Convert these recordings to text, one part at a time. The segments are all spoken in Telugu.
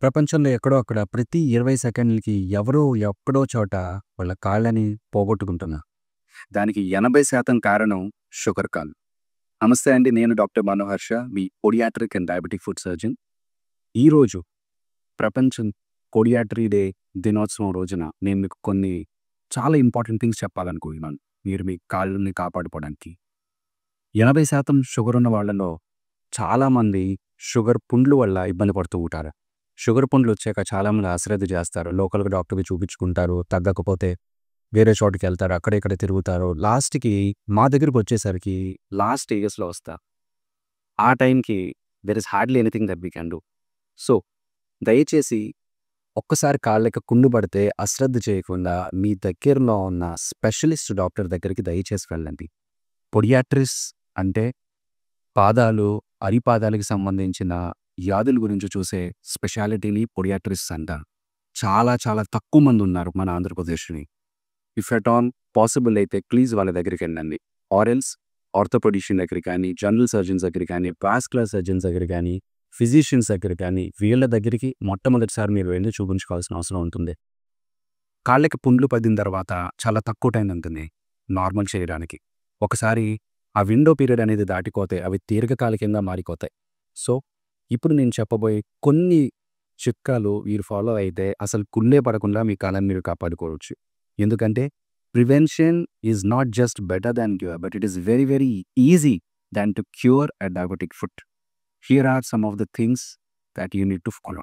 ప్రపంచంలో ఎక్కడో అక్కడ ప్రతి 20 సెకండ్లకి ఎవరో ఎక్కడో చోట వాళ్ళ కాళ్ళని పోగొట్టుకుంటున్నారు. దానికి 80% కారణం షుగర్ కాల్. నమస్తే అండి. నేను doctor Manohar Shah, me podiatric and diabetic food surgeon. ఈరోజు ప్రపంచం పొడియాట్రీ డే దినోత్సవం రోజున నేను మీకు కొన్ని చాలా ఇంపార్టెంట్ థింగ్స్ చెప్పాలనుకుంటున్నాను. మీరు మీ కాళ్ళని కాపాడుకోవడానికి. 80% షుగర్ ఉన్న వాళ్ళలో చాలామంది షుగర్ పుండ్లు వల్ల ఇబ్బంది పడుతూ ఉంటారు. షుగర్ పుండ్లు వచ్చాక చాలామంది అశ్రద్ధ చేస్తారు. లోకల్‌గా డాక్టర్‌కి చూపించుకుంటారు. తగ్గకపోతే వేరే చోటుకెళ్తారు. అక్కడ ఇక్కడ తిరుగుతారు. లాస్ట్‌కి మా దగ్గరికొచ్చేసరికి లాస్ట్ స్టేజెస్‌లో వస్తా. ఆ టైంకి there is hardly anything that we can do. So, దయచేసి ఒక్కసారి కాళ్ళకి కుండు పడితే అశ్రద్ధ చేయకుండా మీ దగ్గరలో ఉన్న స్పెషలిస్ట్ డాక్టర్ దగ్గరికి దయచేసి వెళ్ళండి. పొడియాట్రిస్ అంటే పాదాలు, అరిపాదాలకి సంబంధించిన వ్యాధుల గురించి చూసే స్పెషాలిటీని పొడియాట్రిస్ట్ అంటారు. చాలా చాలా తక్కువ మంది ఉన్నారు మన ఆంధ్రప్రదేశ్‌ని. ఇఫ్ ఎట్ ఆల్ పాసిబుల్ అయితే ప్లీజ్ వాళ్ళ దగ్గరికెళ్ళండి. ఆర్ ఎల్స్ ఆర్థోపెడిషియన్ దగ్గర కానీ, జనరల్ సర్జన్స్ దగ్గర కానీ, వాస్కులర్ సర్జన్స్ దగ్గర కానీ, ఫిజిషియన్స్ దగ్గర కానీ, వీళ్ళ దగ్గరికి మొట్టమొదటిసారి మీరు వెళ్లి చూపించుకోవాల్సిన అవసరం ఉంటుంది. కాళ్ళకి పుండ్లు పడిన తర్వాత చాలా తక్కువ టైం ఉంటుంది నార్మల్ చేయడానికి. ఒకసారి ఆ విండో పీరియడ్ అనేది దాటిపోతే అవి దీర్ఘకాలికంగా మారిపోతాయి. సో, ఇప్పుడు నేను చెప్పబోయే కొన్ని చిట్కాలు మీరు ఫాలో అయితే అసలు కుళ్ళే పడకుండా మీ కాళ్ళని మీరు కాపాడుకోవచ్చు. ఎందుకంటే prevention is not just better than cure, but it is very very easy than to cure a diabetic foot. Here are some of the things that you need to follow.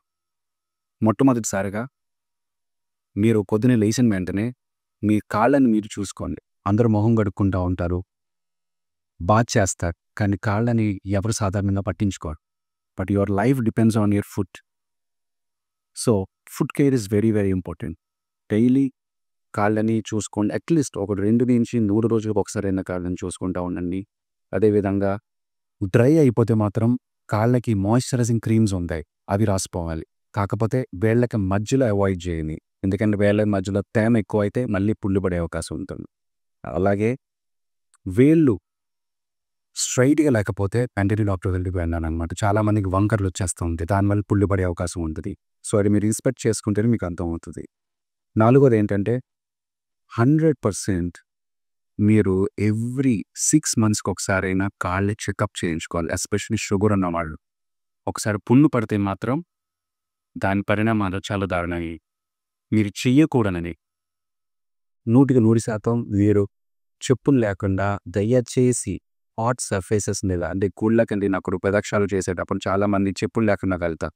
మొట్టమొదటిసారిగా మీరు పొద్దున్నే లేచిన వెంటనే మీ కాళ్ళని మీరు చూసుకోండి. అందరూ మొహం కడుక్కుంటా ఉంటారు. బాత్ చేస్తారు. కానీ కాళ్ళని ఎవరు సాధారణంగా పట్టించుకోరు. But your life depends on your foot. So, foot care is very very important. Daily కాళ్ళని చూసుకోండి. అట్లీస్ట్ ఒక 2-3 రోజులకు ఒకసారైనా కాళ్ళని చూసుకుంటా ఉండండి. అదేవిధంగా డ్రై అయిపోతే మాత్రం కాళ్ళకి మాయిశ్చరైజింగ్ క్రీమ్స్ ఉంటాయి. అవి రాసుకోవాలి. కాకపోతే వేళ్ళకి మధ్యలో అవాయిడ్ చేయండి. ఎందుకంటే వేళ్ళ మధ్యలో తేమ ఎక్కువైతే మళ్ళీ పుండ్లు పడే అవకాశం ఉంటుంది. అలాగే వేళ్ళు స్ట్రెయిట్‌గా లేకపోతే వెంటనే డాక్టర్ దగ్గరికి వెళ్ళాలనమాట. చాలామందికి వంకర్లు వచ్చేస్తూ ఉంటాయి. దానివల్ల పుండ్లు పడే అవకాశం ఉంటుంది. సో, అది మీరు ఇన్స్పెక్ట్ చేసుకుంటేనే మీకు అర్థమవుతుంది. నాలుగోది ఏంటంటే 100% మీరు ఎవ్రీ 6 మంత్స్‌కి ఒకసారైనా కాళ్ళ చెకప్ చేయించుకోవాలి. ఎస్పెషల్లీ షుగర్ ఉన్నవాళ్ళు. ఒకసారి పుండు పడితే మాత్రం దాని పరిణామాలు చాలా దారుణంగా మీరు చెయ్యకూడనిది 100% మీరు చెప్పులు లేకుండా దయచేసి హాట్ సర్ఫేసెస్ మీద అంటే గుళ్ళకండి నాకు ప్రదక్షిణాలు చేసేటప్పుడు చాలామంది చెప్పులు లేకుండా వెళ్తారు.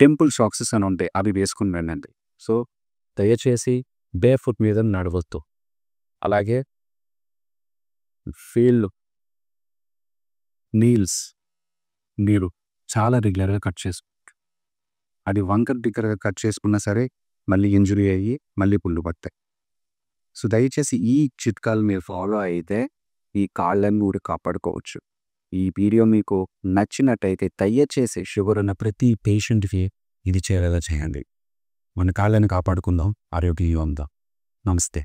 టెంపుల్ సాక్సెస్ అని ఉంటాయి. అవి వేసుకుని వెళ్ళండి. సో, దయచేసి బేర్ ఫుట్ మీద నడవద్దు. అలాగే వేళ్ళు, నీల్స్ మీరు చాలా రెగ్యులర్‌గా కట్ చేసుకోండి. అది వంకర టిక్కరగా కట్ చేసుకున్నా సరే మళ్ళీ ఇంజురీ అయ్యి మళ్ళీ పుండ్లు పడతాయి. సో, దయచేసి ఈ చిట్కాలు మీరు ఫాలో అయితే ఈ కాళ్ళని మీరు కాపాడుకోవచ్చు. ఈ వీడియో మీకు నచ్చినట్టయితే దయచేసి షుగర్ ఉన్న ప్రతి పేషెంట్‌కి ఇది చేరేలా చేయండి. మన కాళ్ళని కాపాడుకుందాం. ఆరోగ్యంగా ఉందాం. నమస్తే.